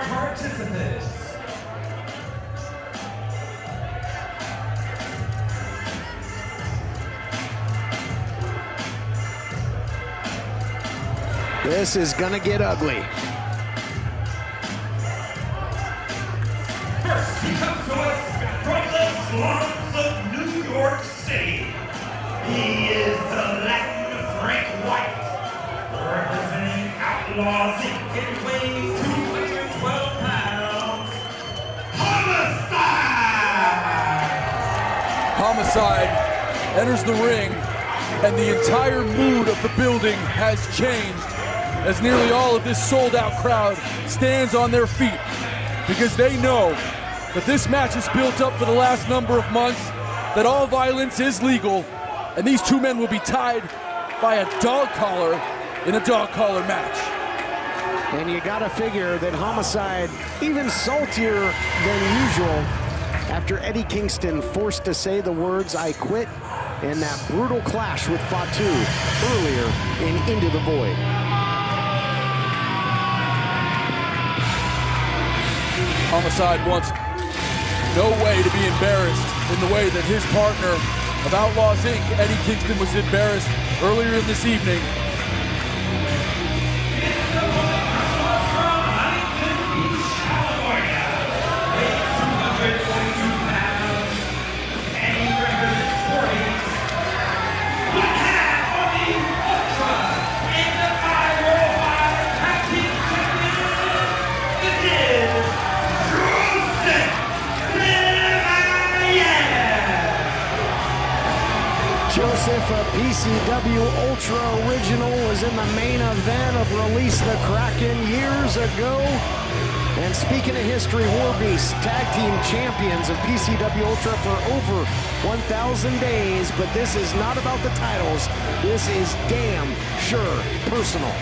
participants. This is gonna get ugly. First, he comes to us from the slums of New York City. He is the Latin Frank White, representing Outlaws Inc. and weighs 212 pounds. Homicide! Homicide enters the ring, and the entire mood of the building has changed as nearly all of this sold-out crowd stands on their feet because they know that this match is built up for the last number of months, that all violence is legal, and these two men will be tied by a dog collar in a dog collar match. And you gotta figure that Homicide even saltier than usual after Eddie Kingston forced to say the words "I quit" in that brutal clash with Fatu earlier in Into the Void. Homicide wants no way to be embarrassed in the way that his partner of Outlaws Inc., Eddie Kingston, was embarrassed earlier in this evening. Josef, a PCW Ultra original, was in the main event of Release the Kraken years ago. And speaking of history, War Beasts, tag team champions of PCW Ultra for over 1,000 days. But this is not about the titles. This is damn sure personal.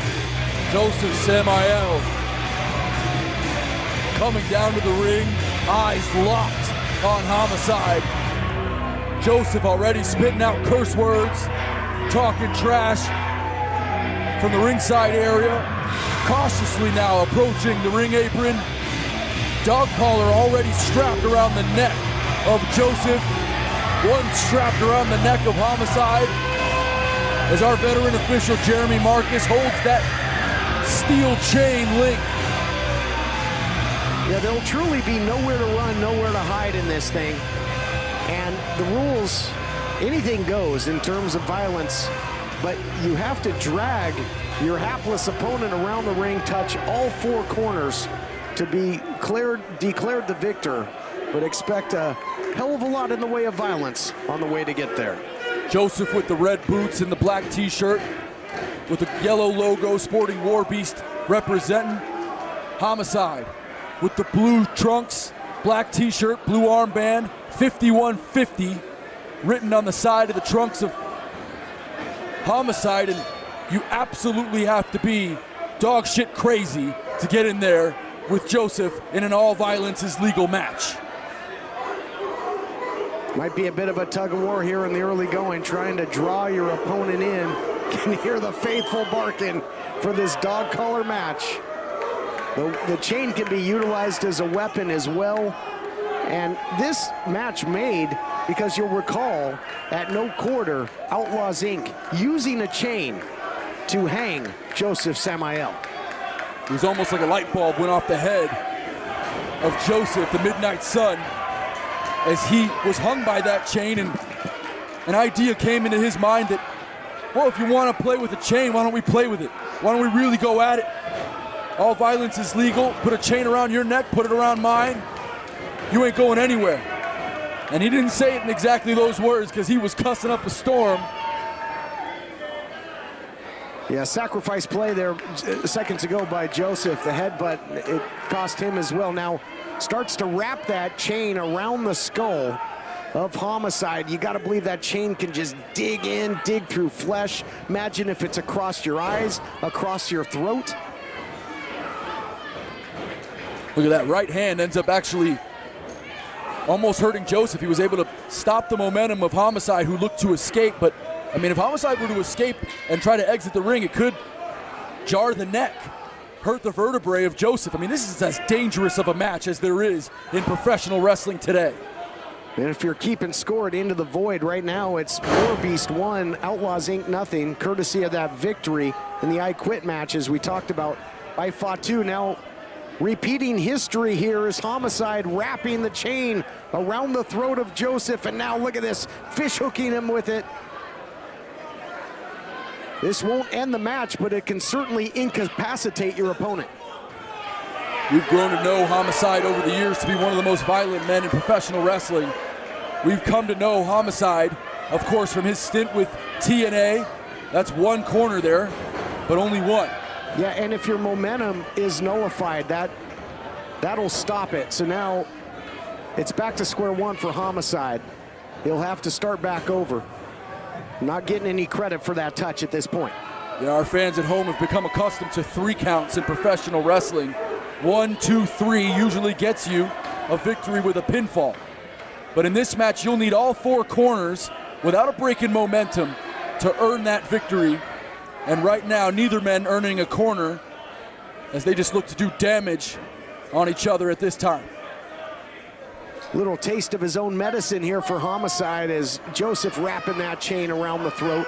Josef Samael coming down to the ring, eyes locked on Homicide. Josef already spitting out curse words, talking trash from the ringside area, cautiously now approaching the ring apron. Dog collar already strapped around the neck of Josef, one strapped around the neck of Homicide, as our veteran official Jeremy Marcus holds that steel chain link. Yeah, there'll truly be nowhere to run, nowhere to hide in this thing. And the rules, anything goes in terms of violence, but you have to drag your hapless opponent around the ring, touch all four corners to be declared the victor, but expect a hell of a lot in the way of violence on the way to get there. Josef with the red boots and the black t-shirt with the yellow logo, sporting War Beast representing. Homicide with the blue trunks, black t-shirt, blue armband, 5150 written on the side of the trunks of Homicide, and you absolutely have to be dog shit crazy to get in there with Josef in an all violence is legal match. Might be a bit of a tug of war here in the early going, trying to draw your opponent in. Can hear the faithful barking for this dog collar match. The chain can be utilized as a weapon as well. And this match made because you'll recall at no quarter, Outlaws Inc. using a chain to hang Josef Samael. It was almost like a light bulb went off the head of Josef, the Midnight Sun, as he was hung by that chain, and an idea came into his mind that, well, if you want to play with a chain, why don't we play with it? Why don't we really go at it? All violence is legal. Put a chain around your neck, put it around mine. You ain't going anywhere. And he didn't say it in exactly those words because he was cussing up a storm. Yeah, sacrifice play there seconds ago by Josef. The headbutt, it cost him as well. Now starts to wrap that chain around the skull of Homicide. You got to believe that chain can just dig in, dig through flesh. Imagine if it's across your eyes, across your throat. Look at that, right hand ends up actually almost hurting Josef. He was able to stop the momentum of Homicide, who looked to escape. But I mean, if Homicide were to escape and try to exit the ring, it could jar the neck hurt the vertebrae of Josef. I mean, this is as dangerous of a match as there is in professional wrestling today. And if you're keeping score at Into the Void right now, it's War Beast 1, Outlaws Inc. nothing, courtesy of that victory in the I Quit match, as we talked about by Fatu. Now, repeating history here is Homicide wrapping the chain around the throat of Josef, and now look at this, fish hooking him with it. This won't end the match, but it can certainly incapacitate your opponent. We've grown to know Homicide over the years to be one of the most violent men in professional wrestling. We've come to know Homicide, of course, from his stint with TNA. That's one corner there, but only one. Yeah, and if your momentum is nullified, that'll stop it. So now it's back to square one for Homicide. He'll have to start back over. Not getting any credit for that touch at this point. Yeah, our fans at home have become accustomed to 3 counts in professional wrestling. 1, 2, 3 usually gets you a victory with a pinfall. But in this match, you'll need all 4 corners without a break in momentum to earn that victory. And right now, neither man earning a corner as they just look to do damage on each other at this time. Little taste of his own medicine here for Homicide as Josef wrapping that chain around the throat.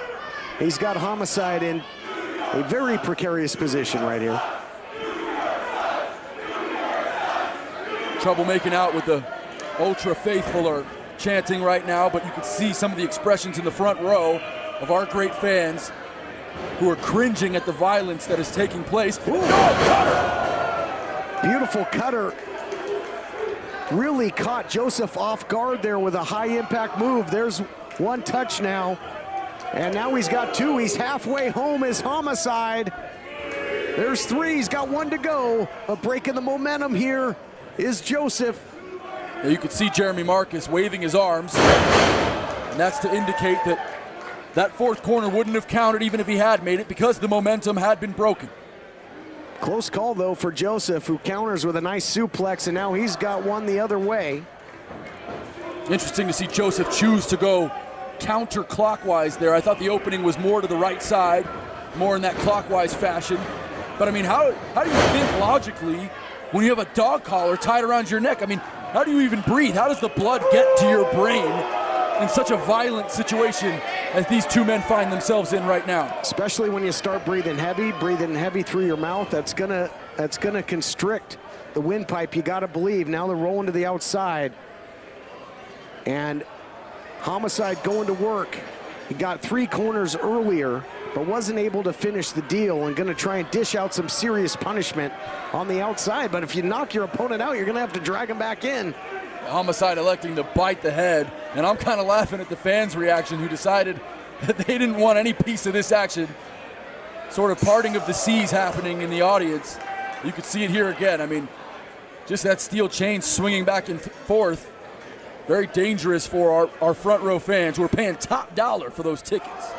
He's got Homicide in a very precarious position right here. Trouble making out with the Ultra Faithful are chanting right now, but you can see some of the expressions in the front row of our great fans who are cringing at the violence that is taking place. Ooh. Beautiful cutter. Really caught Josef off guard there with a high impact move. There's one touch now. And now he's got 2. He's halfway home as Homicide. There's 3. He's got 1 to go. A break in the momentum here is Josef. Now you can see Jeremy Marcus waving his arms. And that's to indicate that that 4th corner wouldn't have counted even if he had made it because the momentum had been broken. Close call, though, for Josef, who counters with a nice suplex, and now he's got 1 the other way. Interesting to see Josef choose to go counterclockwise there. I thought the opening was more to the right side, more in that clockwise fashion. But, I mean, how do you think logically when you have a dog collar tied around your neck? I mean, how do you even breathe? How does the blood get to your brain in such a violent situation as these 2 men find themselves in right now? Especially when you start breathing heavy through your mouth. That's gonna constrict the windpipe, you gotta believe. Now they're rolling to the outside. And Homicide going to work. He got 3 corners earlier, but wasn't able to finish the deal, and gonna try and dish out some serious punishment on the outside. But if you knock your opponent out, you're gonna have to drag him back in. Homicide electing to bite the head, and I'm kind of laughing at the fans' reaction who decided that they didn't want any piece of this action. Sort of parting of the seas happening in the audience. You could see it here again. I mean, just that steel chain swinging back and forth. Very dangerous for our front row fans who are paying top dollar for those tickets.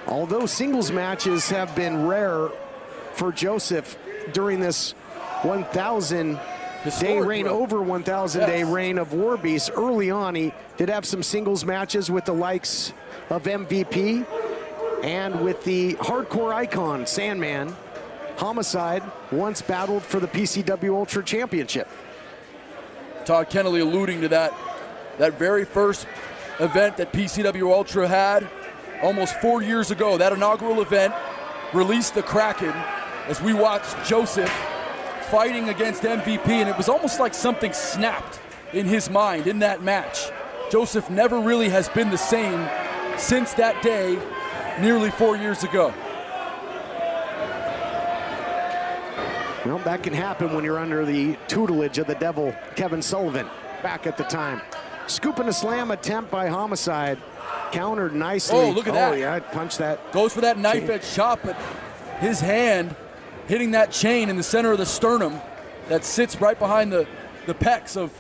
Although singles matches have been rare for Josef during this 1,000-day reign, over 1,000-day reign of War Beast. Early on, he did have some singles matches with the likes of MVP and with the hardcore icon, Sandman. Homicide once battled for the PCW Ultra Championship. Todd Kennelly alluding to that very first event that PCW Ultra had almost 4 years ago. That inaugural event released the Kraken as we watched Josef fighting against MVP, and it was almost like something snapped in his mind in that match. Josef never really has been the same since that day nearly 4 years ago. Well, that can happen when you're under the tutelage of the devil, Kevin Sullivan, back at the time. Scooping a slam attempt by Homicide. Countered nicely. Oh, look at that. Oh, yeah, punched that. Goes for that knife edge shot, but his hand hitting that chain in the center of the sternum that sits right behind the pecs of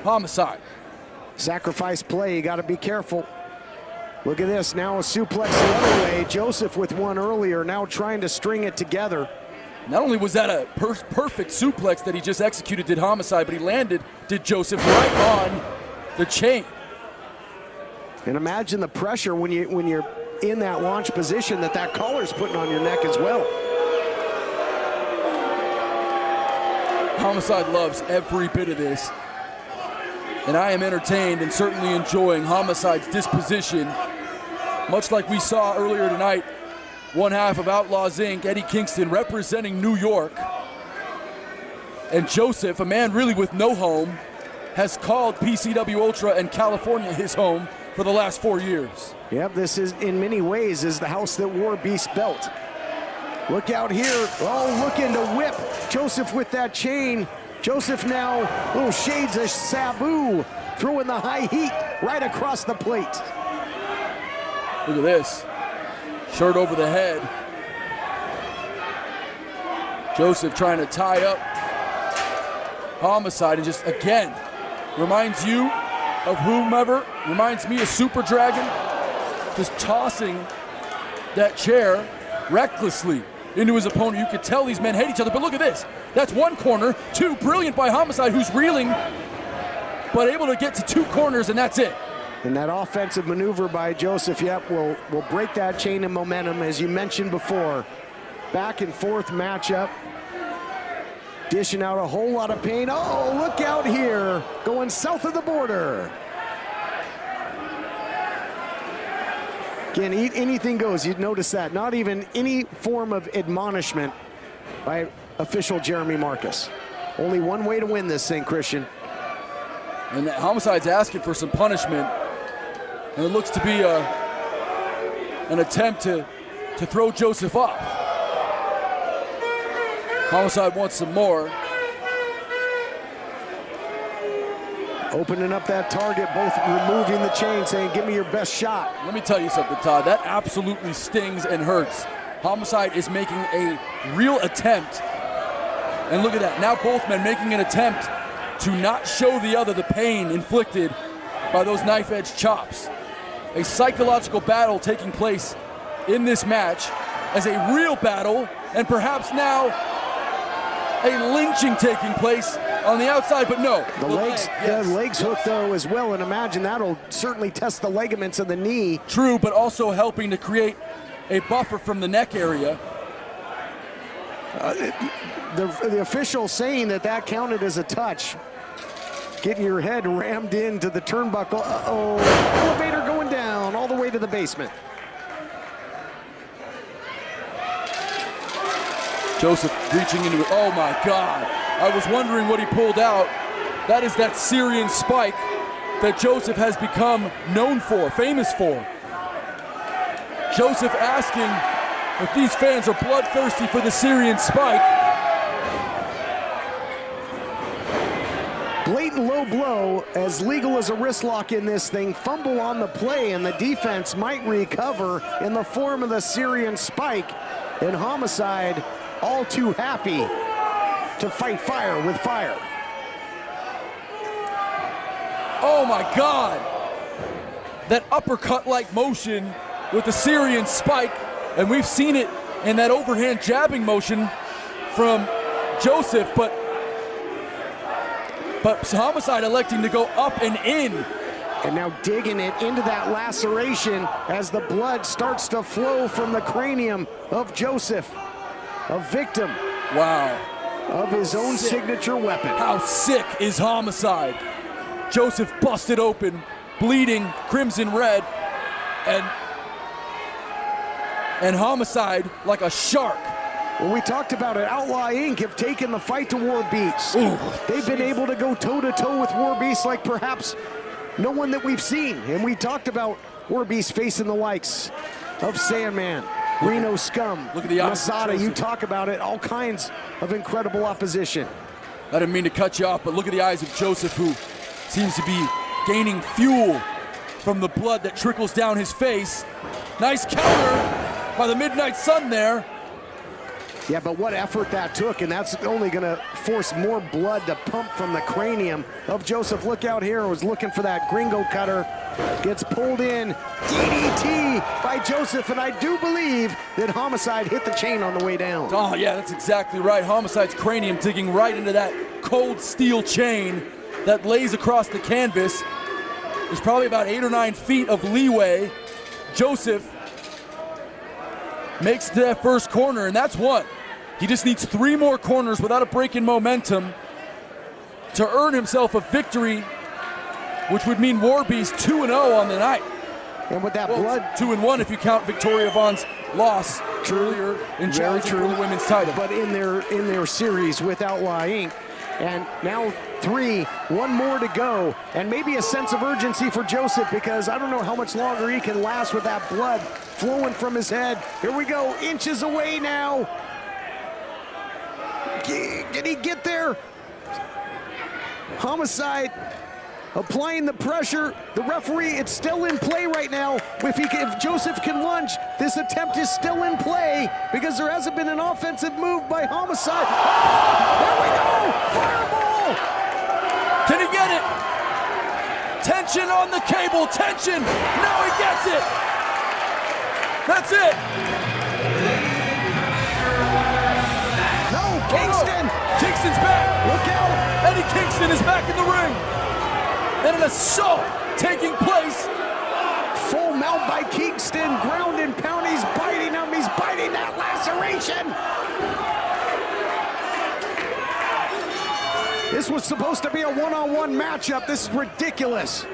Homicide. Sacrifice play, you got to be careful. Look at this, now a suplex the other way. Josef with 1 earlier, now trying to string it together. Not only was that a perfect suplex that he just executed, did Homicide, but he landed, did Josef, right on the chain. And imagine the pressure when you're in that launch position that collar's putting on your neck as well. Homicide loves every bit of this. And I am entertained and certainly enjoying Homicide's disposition. Much like we saw earlier tonight, one half of Outlaws Inc., Eddie Kingston representing New York. And Josef, a man really with no home, has called PCW Ultra and California his home for the last 4 years. Yep, this is in many ways is the house that War Beast built. Look out here. Oh, looking to whip Josef with that chain. Josef now, little shades of Sabu, throwing the high heat right across the plate. Look at this. Shirt over the head. Josef trying to tie up Homicide and just, again, reminds you of whomever, reminds me of Super Dragon, just tossing that chair recklessly into his opponent. You could tell these men hate each other, but look at this. That's one corner, two, brilliant by Homicide, who's reeling, but able to get to two corners, and that's it. And that offensive maneuver by Josef, yep, will break that chain of momentum, as you mentioned before. Back and forth matchup. Dishing out a whole lot of pain. Oh, look out here, going south of the border. Again, anything goes. You'd notice that. Not even any form of admonishment by official Jeremy Marcus. Only one way to win this thing, Christian. And Homicide's asking for some punishment. And it looks to be an attempt to throw Josef off. Homicide wants some more. Opening up that target, both removing the chain, saying, give me your best shot. Let me tell you something, Todd. That absolutely stings and hurts. Homicide is making a real attempt. And look at that. Now both men making an attempt to not show the other the pain inflicted by those knife-edge chops. A psychological battle taking place in this match as a real battle, and perhaps now a lynching taking place on the outside, but no. The legs hook though as well, and imagine that'll certainly test the ligaments of the knee. True, but also helping to create a buffer from the neck area. The official saying that counted as a touch. Getting your head rammed into the turnbuckle. Uh-oh, elevator going down all the way to the basement. Josef reaching into it. Oh my God. I was wondering what he pulled out. That is that Syrian spike that Josef has become known for, famous for. Josef asking if these fans are bloodthirsty for the Syrian spike. Blatant low blow, as legal as a wrist lock in this thing. Fumble on the play, and the defense might recover in the form of the Syrian spike. And Homicide all too happy to fight fire with fire. Oh my God. That uppercut-like motion with the Syrian spike, and we've seen it in that overhand jabbing motion from Josef, but Homicide electing to go up and in. And now digging it into that laceration as the blood starts to flow from the cranium of Josef, a victim. Wow. Of his own signature weapon. How sick is Homicide? Josef busted open, bleeding crimson red, and Homicide like a shark. Well, we talked about it. Outlaw Inc. have taken the fight to War Beast. They've been able to go toe-to-toe with War Beast like perhaps no one that we've seen. And we talked about War Beast facing the likes of Sandman, Reno Scum, look at the Masada. You talk about it, all kinds of incredible opposition. I didn't mean to cut you off, but look at the eyes of Josef, who seems to be gaining fuel from the blood that trickles down his face. Nice counter by the Midnight Sun there. Yeah, but what effort that took, and that's only gonna force more blood to pump from the cranium of Josef. Look out here, was looking for that gringo cutter. Gets pulled in, DDT by Josef, and I do believe that Homicide hit the chain on the way down. Oh yeah, that's exactly right. Homicide's cranium digging right into that cold steel chain that lays across the canvas. There's probably about 8 or 9 feet of leeway. Josef makes to that first corner, and that's one. He just needs 3 more corners without a break in momentum to earn himself a victory, which would mean War Beast 2-0 on the night. And with that blood, 2-1 if you count Victoria Vaughn's loss earlier in challenging for the women's title. But in their series with Outlaw Inc. And now 3, one more to go, and maybe a sense of urgency for Josef, because I don't know how much longer he can last with that blood flowing from his head. Here we go, inches away now. Can he get there? Homicide applying the pressure. The referee, it's still in play right now. If Josef can lunge, this attempt is still in play because there hasn't been an offensive move by Homicide. Oh, there we go! Fireball! Can he get it? Tension on the cable, tension! Now he gets it! That's it! No, Kingston! Kingston's back! Look out! Eddie Kingston is back in the ring! And an assault taking place. Full mount by Kingston, ground and pound, he's biting him, he's biting that laceration. This was supposed to be a one-on-one matchup. This is ridiculous.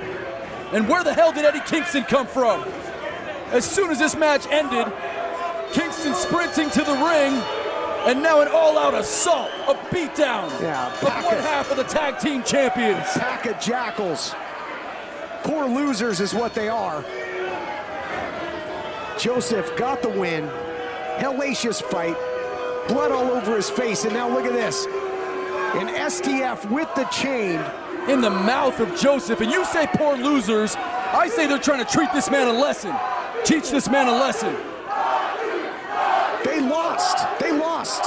And where the hell did Eddie Kingston come from? As soon as this match ended, Kingston sprinting to the ring, and now an all-out assault, a beatdown of one half of the tag team champions. Pack of jackals. Poor losers is what they are. Josef got the win. Hellacious fight. Blood all over his face, and now look at this. An STF with the chain. In the mouth of Josef, and you say poor losers, I say they're trying to treat this man a lesson. Teach this man a lesson. They lost. They lost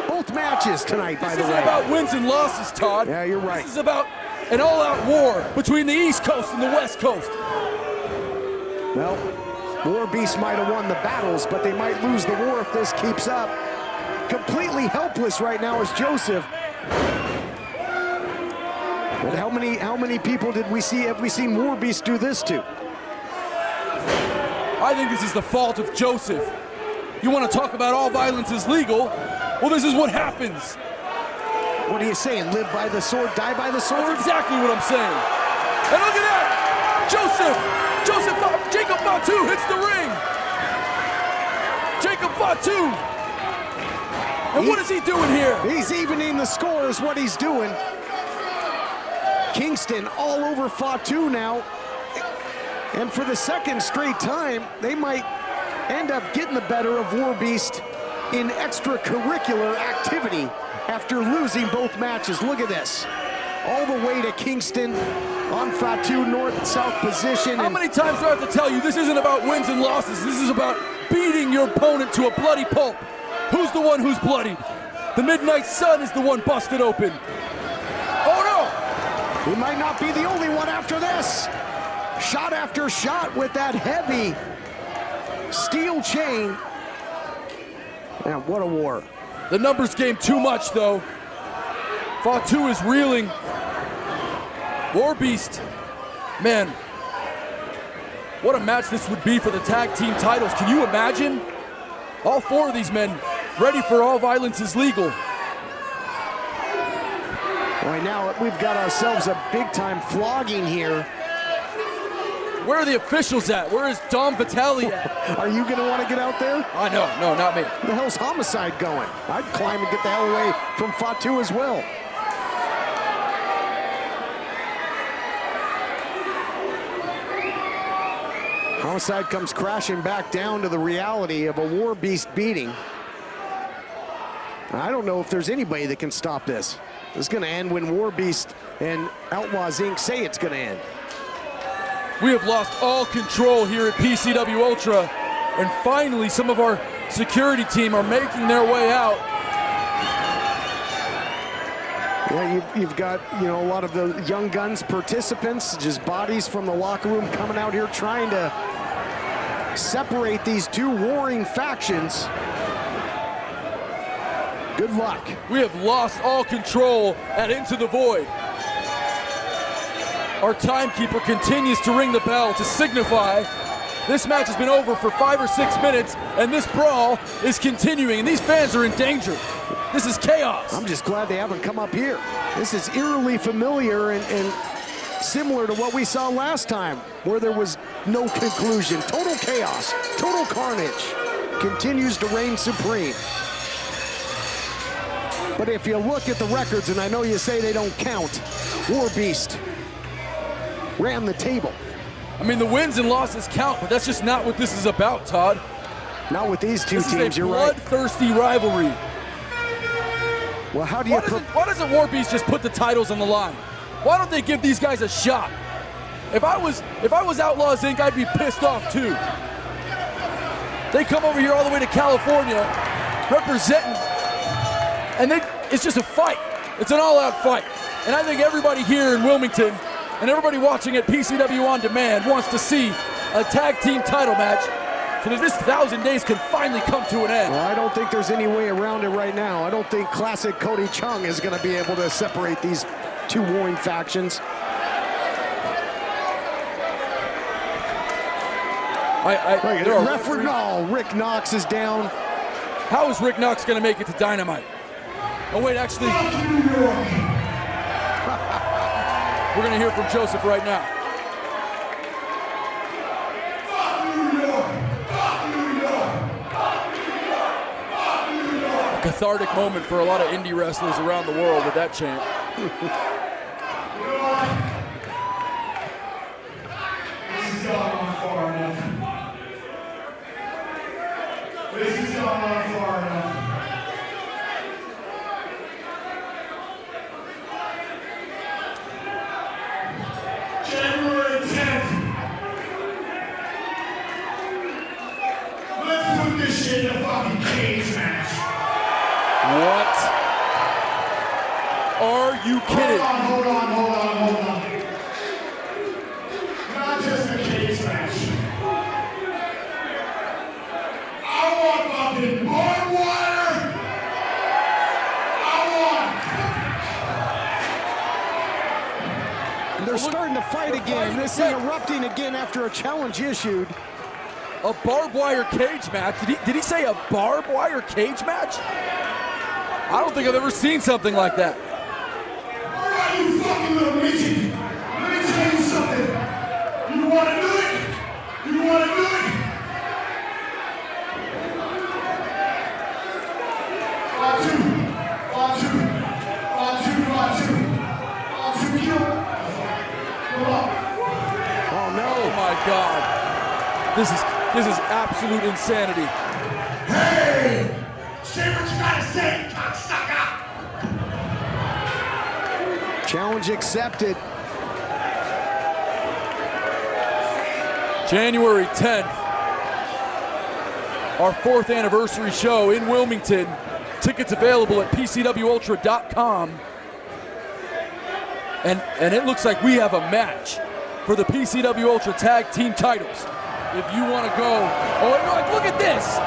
both matches tonight, by the way. This isn't about wins and losses, Todd. Yeah, you're right. This is about an all-out war between the East Coast and the West Coast. Well, War Beast might have won the battles, but they might lose the war if this keeps up. Completely helpless right now is Josef. But how many people did we see? Have we seen War Beast do this to? I think this is the fault of Josef. You want to talk about all violence is legal? Well, this is what happens. What are you saying? Live by the sword, die by the sword? That's exactly what I'm saying. And look at that! Jacob Fatu hits the ring! Jacob Fatu! And what is he doing here? He's evening the score is what he's doing. Kingston all over Fatu now. And for the second straight time, they might end up getting the better of War Beast in extracurricular activity after losing both matches. Look at this. All the way to Kingston on Fatu, north-south position. How many times do I have to tell you this isn't about wins and losses? This is about beating your opponent to a bloody pulp. Who's the one who's bloodied? The Midnight Sun is the one busted open. Oh no! He might not be the only one after this. Shot after shot with that heavy steel chain. Man, what a war. The numbers game too much, though. Fatu is reeling. War Beast, man, what a match this would be for the tag team titles. Can you imagine? All four of these men ready for All Violence is Legal. Right now, we've got ourselves a big-time flogging here. Where are the officials at? Where is Dom Vitale at? Are you gonna want to get out there? No, not me. Where the hell's Homicide going? I'd climb and get the hell away from Fatu as well. Homicide comes crashing back down to the reality of a War Beast beating. I don't know if there's anybody that can stop this. This is gonna end when War Beast and Outlaws Inc. say it's gonna end. We have lost all control here at PCW Ultra, and finally some of our security team are making their way out. Yeah, you've got, you know, a lot of the young guns participants, just bodies from the locker room coming out here trying to separate these two warring factions. Good luck. We have lost all control at Into the Void. Our timekeeper continues to ring the bell to signify This match has been over for 5 or 6 minutes, and this brawl is continuing, and these fans are in danger. This is chaos. I'm just glad they haven't come up here. This is eerily familiar and similar to what we saw last time, where there was no conclusion. Total chaos, total carnage continues to reign supreme. But if you look at the records, and I know you say they don't count, War Beast ran the table. I mean, the wins and losses count, but that's just not what this is about, Todd. Not with these two teams, you're right. This is a bloodthirsty rivalry. Well, how do you... Why doesn't War Beast just put the titles on the line? Why don't they give these guys a shot? If I was Outlaws Inc., I'd be pissed off too. They come over here all the way to California, representing, and it's just a fight. It's an all-out fight. And I think everybody here in Wilmington and everybody watching at PCW On Demand wants to see a tag team title match so that this 1,000 days can finally come to an end. Well, I don't think there's any way around it right now. I don't think classic Cody Chung is going to be able to separate these two warring factions. Rick Knox is down. How is Rick Knox going to make it to Dynamite? Oh wait, actually, we're going to hear from Josef right now. A cathartic moment for a lot of indie wrestlers around the world with that chant. This is gone on far enough. This has gone on far enough. January 10th. Let's put this shit in a fucking cage match. What? Are you kidding? Hold on. Not just a cage match. I want fucking barbed wire. And they're starting to fight again. This is erupting again after a challenge issued. A barbed wire cage match? Did he say a barbed wire cage match? I don't think I've ever seen something like that. All right, you fucking little midget. Let me tell you something. You want to do it? You want to do it? Oh no! Oh my God! This is absolute insanity. Hey! Say what you gotta say, cocksucker! Challenge accepted. January 10th, our 4th anniversary show in Wilmington. Tickets available at PCWUltra.com. And it looks like we have a match for the PCW Ultra Tag Team titles. If you want to go, look at this.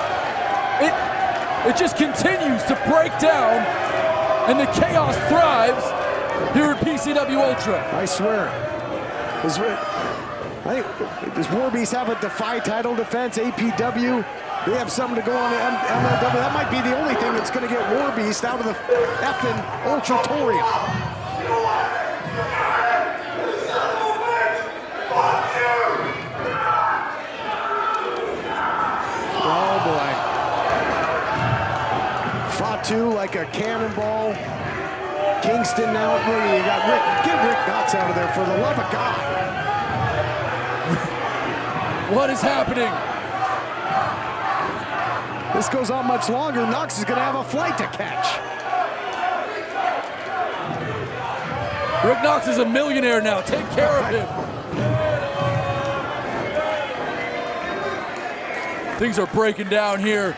It just continues to break down, and the chaos thrives here at PCW Ultra. I swear. Does War Beast have a Defy title defense? APW? They have something to go on MLW. That might be the only thing that's going to get War Beast out of the effing Ultratorium. Oh boy. Fatu like a cannonball. Kingston now. Look, you got get Rick Knox out of there for the love of God. What is happening? This goes on much longer. Knox is going to have a flight to catch. Rick Knox is a millionaire now. Take care of him. Things are breaking down here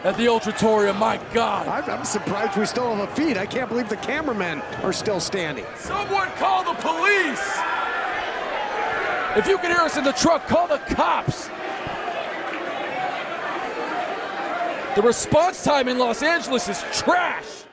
at the Ultratorium. My God. I'm surprised we still have a feed. I can't believe the cameramen are still standing. Someone call the police. If you can hear us in the truck, call the cops. The response time in Los Angeles is trash.